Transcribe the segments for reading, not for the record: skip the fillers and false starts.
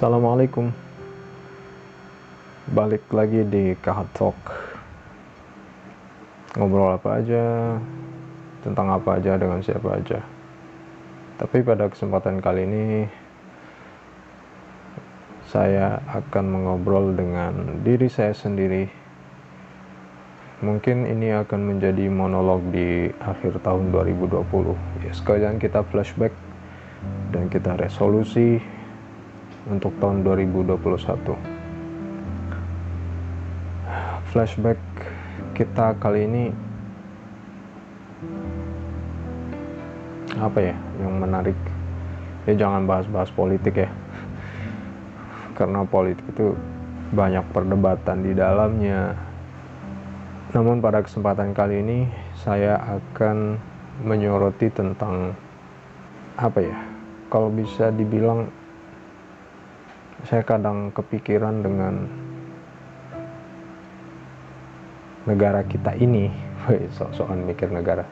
Assalamualaikum. Balik lagi di Kahat Talk. Ngobrol apa aja, tentang apa aja, dengan siapa aja. Tapi pada kesempatan kali ini saya akan mengobrol dengan diri saya sendiri. Mungkin ini akan menjadi monolog di akhir tahun 2020. Ya, sekalian kita flashback dan kita resolusi untuk tahun 2021. Flashback kita kali ini apa ya yang menarik? Ya jangan bahas-bahas politik ya, karena politik itu banyak perdebatan di dalamnya. Namun pada kesempatan kali ini saya akan menyoroti tentang apa ya, kalau bisa dibilang saya kadang kepikiran dengan negara kita ini. Sok-sokan mikir negara.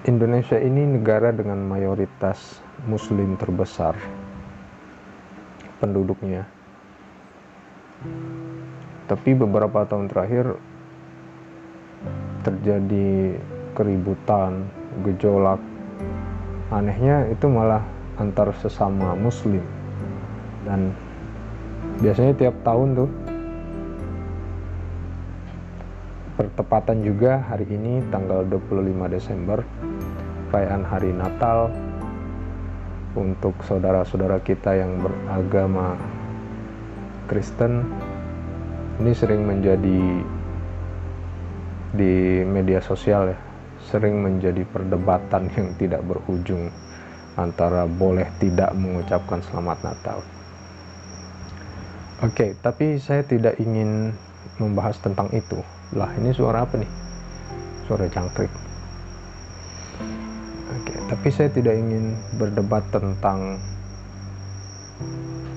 Indonesia ini negara dengan mayoritas muslim terbesar penduduknya. Tapi beberapa tahun terakhir terjadi keributan, gejolak. Anehnya itu malah antar sesama muslim. Dan biasanya tiap tahun tuh, bertepatan juga hari ini tanggal 25 Desember, perayaan hari Natal untuk saudara-saudara kita yang beragama Kristen. Ini sering menjadi di media sosial ya, sering menjadi perdebatan yang tidak berujung antara boleh tidak mengucapkan selamat Natal. Oke, tapi saya tidak ingin membahas tentang itu. Lah, ini suara apa nih? Suara jangkrik. Oke, tapi saya tidak ingin berdebat tentang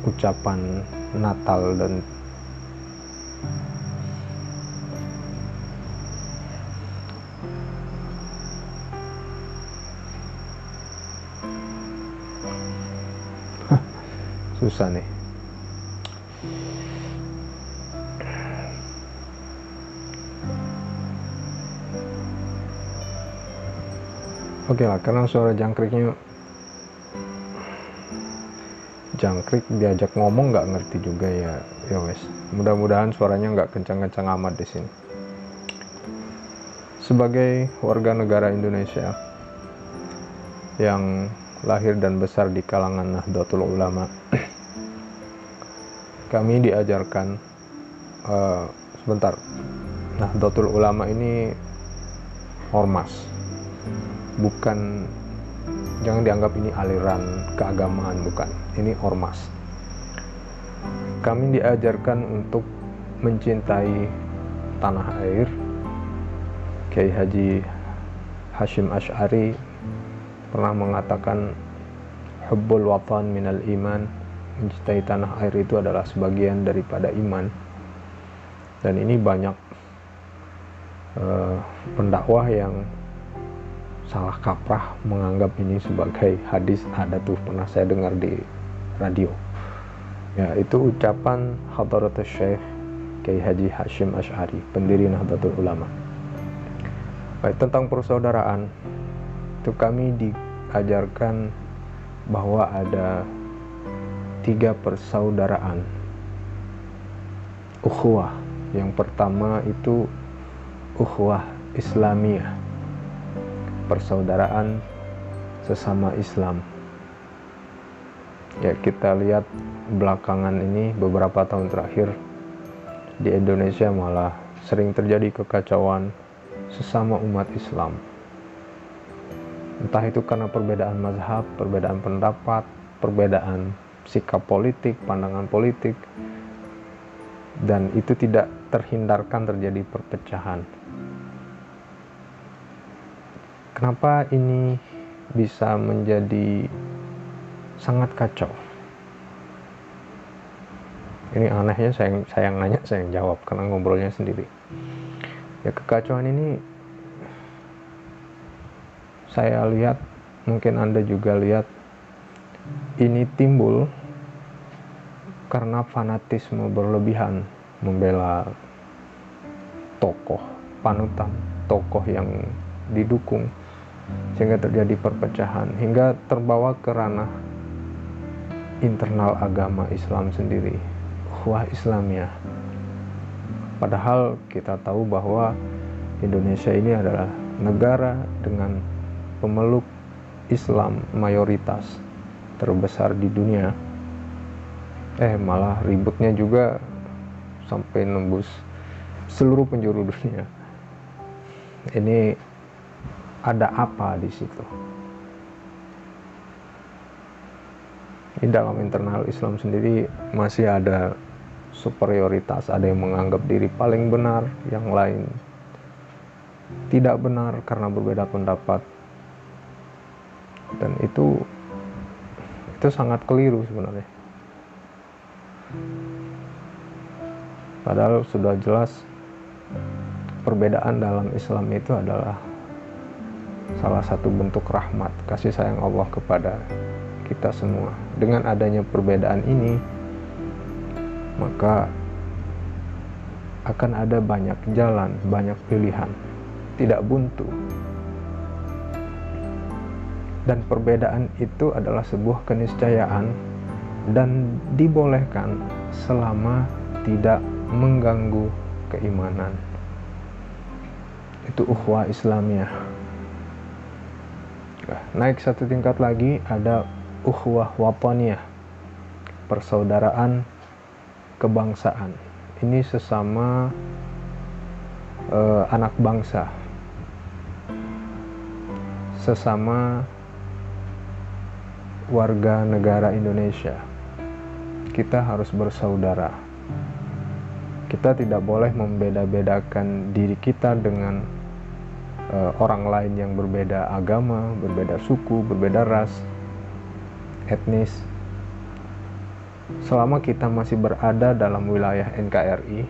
ucapan Natal dan susah nih. Oke lah, karena suara jangkrik diajak ngomong nggak ngerti juga ya. Ya wes, mudah-mudahan suaranya nggak kencang-kencang amat di sini. Sebagai warga negara Indonesia yang lahir dan besar di kalangan Nahdlatul Ulama, kami diajarkan sebentar. Nahdlatul Ulama ini ormas, bukan, jangan dianggap ini aliran keagamaan, bukan. Ini ormas. Kami diajarkan untuk mencintai tanah air. Kiai Haji Hashim Asy'ari pernah mengatakan, hubbul watan minal iman, mencintai tanah air itu adalah sebagian daripada iman. Dan ini banyak pendakwah yang salah kaprah menganggap ini sebagai hadis. Ada tuh, pernah saya dengar di radio ya, itu ucapan Hadratus Syekh Kiai Haji Hashim Asy'ari, pendiri Nahdlatul Ulama. Baik, tentang persaudaraan itu kami diajarkan bahwa ada 3 persaudaraan ukhuwah. Yang pertama itu ukhuwah Islamiyah, persaudaraan sesama Islam. Ya, kita lihat belakangan ini, beberapa tahun terakhir di Indonesia malah sering terjadi kekacauan sesama umat Islam. Entah itu karena perbedaan mazhab, perbedaan pendapat, perbedaan sikap politik, pandangan politik, dan itu tidak terhindarkan terjadi perpecahan. Kenapa ini bisa menjadi sangat kacau? Ini anehnya, saya yang nanya, saya yang jawab, karena ngobrolnya sendiri. Ya, kekacauan ini saya lihat, mungkin Anda juga lihat, ini timbul karena fanatisme berlebihan membela tokoh panutan, tokoh yang didukung, sehingga terjadi perpecahan hingga terbawa ke ranah internal agama Islam sendiri, ukhuwah Islamiyah. Padahal kita tahu bahwa Indonesia ini adalah negara dengan pemeluk Islam mayoritas terbesar di dunia. Malah ributnya juga sampai nembus seluruh penjuru dunia. Ini ada apa di situ? Di dalam internal Islam sendiri masih ada superioritas, ada yang menganggap diri paling benar, yang lain tidak benar karena berbeda pendapat. Dan itu sangat keliru sebenarnya. Padahal sudah jelas perbedaan dalam Islam itu adalah salah satu bentuk rahmat, kasih sayang Allah kepada kita semua. Dengan adanya perbedaan ini, maka akan ada banyak jalan, banyak pilihan, tidak buntu. Dan perbedaan itu adalah sebuah keniscayaan dan dibolehkan selama tidak mengganggu keimanan. Itu ukhuwah Islamiyah. Naik satu tingkat lagi ada ukhuwah wataniyah, persaudaraan kebangsaan. Ini sesama anak bangsa, sesama warga negara Indonesia. Kita harus bersaudara. Kita tidak boleh membeda-bedakan diri kita dengan orang lain yang berbeda agama, berbeda suku, berbeda ras, etnis. Selama kita masih berada dalam wilayah NKRI,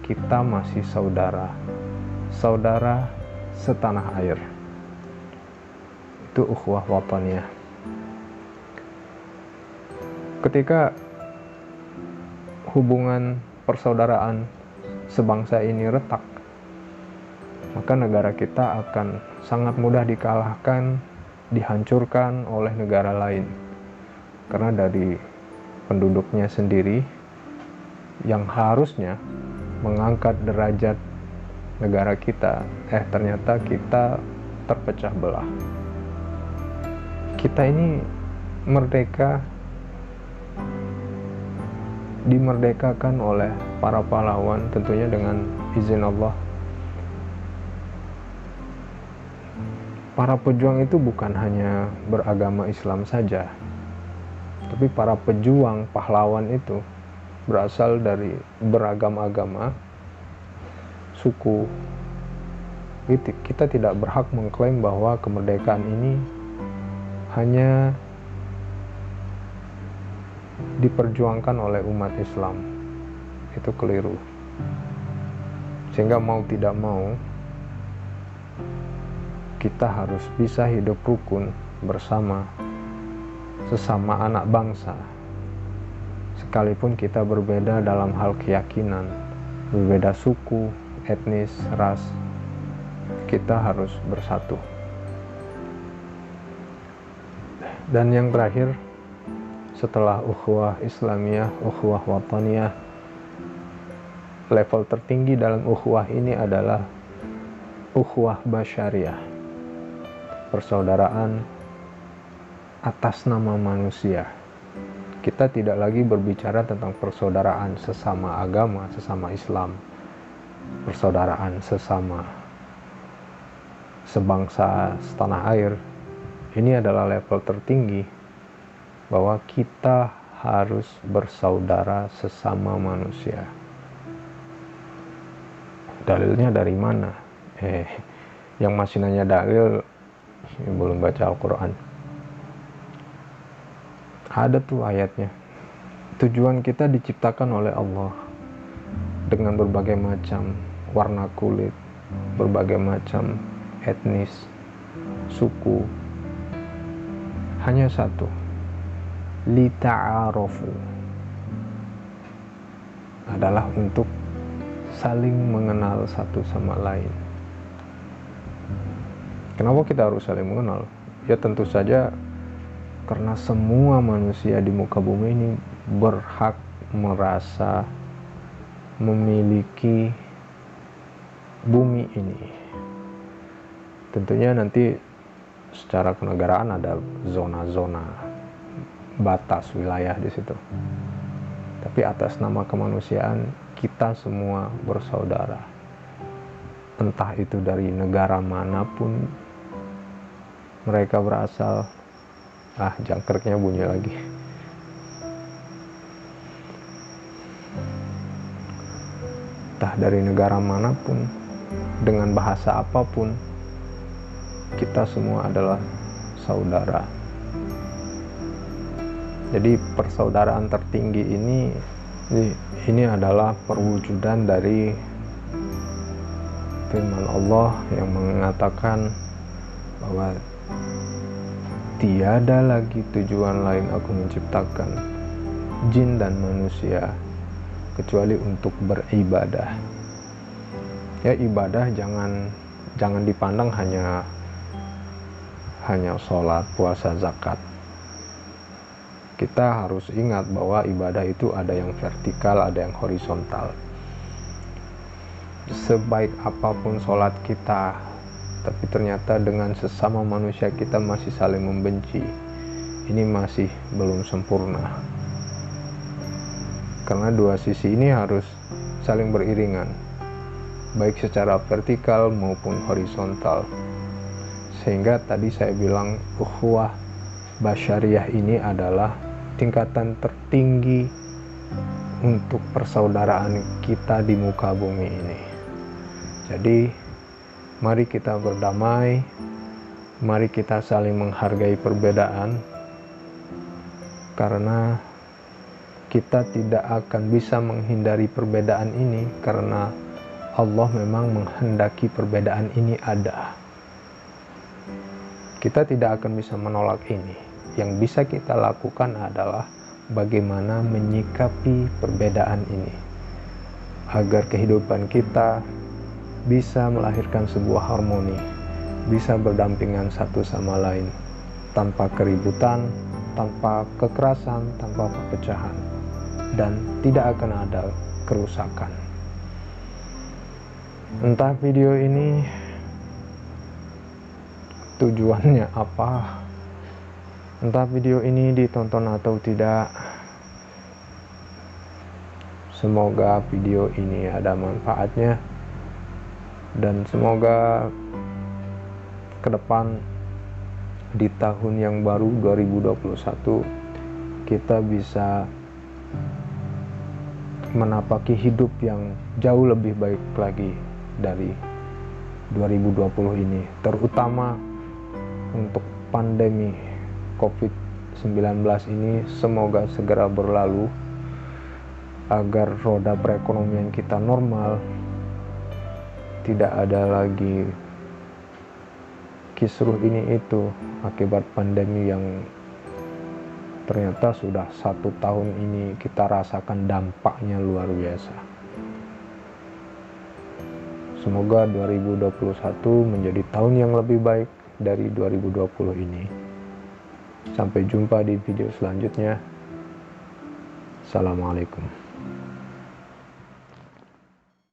kita masih saudara, saudara setanah air. Itu ukhuwah wataniyah. Ketika hubungan persaudaraan sebangsa ini retak, maka negara kita akan sangat mudah dikalahkan, dihancurkan oleh negara lain. Karena dari penduduknya sendiri yang harusnya mengangkat derajat negara kita, ternyata kita terpecah belah. Kita ini merdeka, dimerdekakan oleh para pahlawan, tentunya dengan izin Allah. Para pejuang itu bukan hanya beragama Islam saja, tapi para pejuang pahlawan itu berasal dari beragam agama, suku. Kita tidak berhak mengklaim bahwa kemerdekaan ini hanya diperjuangkan oleh umat Islam. Itu keliru. Sehingga mau tidak mau, kita harus bisa hidup rukun bersama sesama anak bangsa. Sekalipun kita berbeda dalam hal keyakinan, berbeda suku, etnis, ras, kita harus bersatu. Dan yang terakhir, setelah ukhuwah Islamiyah, ukhuwah wataniyah, level tertinggi dalam ukhuwah ini adalah ukhuwah basyariyah, persaudaraan atas nama manusia. Kita tidak lagi berbicara tentang persaudaraan sesama agama, sesama Islam, persaudaraan sesama sebangsa setanah air. Ini adalah level tertinggi, bahwa kita harus bersaudara sesama manusia. Dalilnya dari mana? Yang masih nanya dalil, belum baca Al-Quran. Ada tuh ayatnya. Tujuan kita diciptakan oleh Allah dengan berbagai macam warna kulit, berbagai macam etnis, suku. Hanya satu, lita'arofu, adalah untuk saling mengenal satu sama lain. Kenapa kita harus saling mengenal? Ya tentu saja karena semua manusia di muka bumi ini berhak merasa memiliki bumi ini. Tentunya nanti secara kenegaraan ada zona-zona batas wilayah di situ. Tapi atas nama kemanusiaan kita semua bersaudara. Entah itu dari negara manapun mereka berasal. Jangkriknya bunyi lagi. Entah dari negara manapun, dengan bahasa apapun, kita semua adalah saudara. Jadi persaudaraan tertinggi ini adalah perwujudan dari firman Allah yang mengatakan bahwa tiada lagi tujuan lain aku menciptakan jin dan manusia kecuali untuk beribadah. Ya, ibadah jangan dipandang hanya sholat, puasa, zakat. Kita harus ingat bahwa ibadah itu ada yang vertikal, ada yang horizontal. Sebaik apapun sholat kita, tapi ternyata dengan sesama manusia kita masih saling membenci, ini masih belum sempurna. Karena dua sisi ini harus saling beriringan, baik secara vertikal maupun horizontal. Sehingga tadi saya bilang ukhuwah basyariah ini adalah tingkatan tertinggi untuk persaudaraan kita di muka bumi ini. Jadi mari kita berdamai, mari kita saling menghargai perbedaan, karena kita tidak akan bisa menghindari perbedaan ini, karena Allah memang menghendaki perbedaan ini ada. Kita tidak akan bisa menolak ini. Yang bisa kita lakukan adalah bagaimana menyikapi perbedaan ini, agar kehidupan kita bisa melahirkan sebuah harmoni, bisa berdampingan satu sama lain, tanpa keributan, tanpa kekerasan, tanpa perpecahan, dan tidak akan ada kerusakan. Entah video ini tujuannya apa, entah video ini ditonton atau tidak, semoga video ini ada manfaatnya. Dan semoga ke depan di tahun yang baru 2021 kita bisa menapaki hidup yang jauh lebih baik lagi dari 2020 ini, terutama untuk pandemi COVID-19 ini semoga segera berlalu agar roda perekonomian kita normal. Tidak ada lagi kisruh ini itu akibat pandemi yang ternyata sudah 1 tahun ini kita rasakan dampaknya luar biasa. Semoga 2021 menjadi tahun yang lebih baik dari 2020 ini. Sampai jumpa di video selanjutnya. Assalamualaikum.